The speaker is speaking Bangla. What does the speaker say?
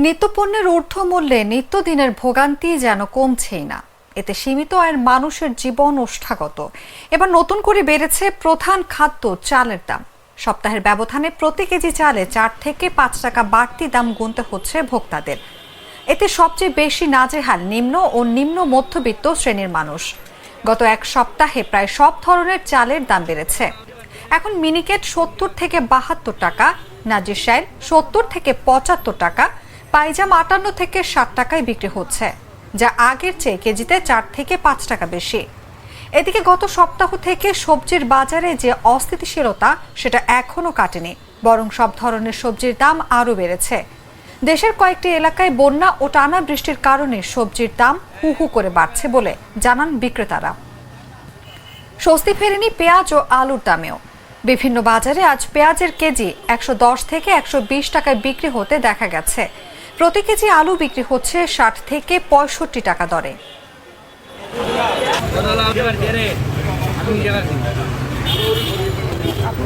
নিত্যপণ্যের ঊর্ধ্বমূল্যে নিত্যদিনের ভোগান্তি যেন কমছেই না। এতে সীমিত আয়ের মানুষের জীবন ওষ্ঠাগত। এবার নতুন করে বেড়েছে প্রধান খাদ্য চালের দাম। সপ্তাহের ব্যবধানে প্রতি কেজি চালে 4 থেকে 5 টাকা বাড়তি দাম গুনতে হচ্ছে ভোক্তাদের। এতে সবচেয়ে বেশি নাজেহাল নিম্ন ও নিম্ন মধ্যবিত্ত শ্রেণীর মানুষ। গত এক সপ্তাহে প্রায় সব ধরনের চালের দাম বেড়েছে। এখন মিনিকেট 70 থেকে 72 টাকা, নাজিরশাইল 70 থেকে 75 টাকা, পাইজাম 58 থেকে 60 টাকায় বিক্রি হচ্ছে, যা আগের চেয়ে কেজিতে 4 থেকে 5 টাকা বেশি। এদিকে গত সপ্তাহ থেকে সবজির বাজারে যে অস্থিতিশীলতা সেটা এখনো কাটেনি, বরং সব ধরনের সবজির দাম আরও বেড়েছে। দেশের কয়েকটি এলাকায় বন্যা ও টানা বৃষ্টির কারণে সবজির দাম হু হু করে বাড়ছে বলে জানান বিক্রেতারা। স্বস্তি ফেরেনি পেঁয়াজ ও আলুর দামেও। বিভিন্ন বাজারে আজ পেঁয়াজের কেজি 110 থেকে 120 টাকায় বিক্রি হতে দেখা গেছে। প্রতি কেজি আলু বিক্রি হচ্ছে 60 থেকে 65 টাকা দরে। আপনি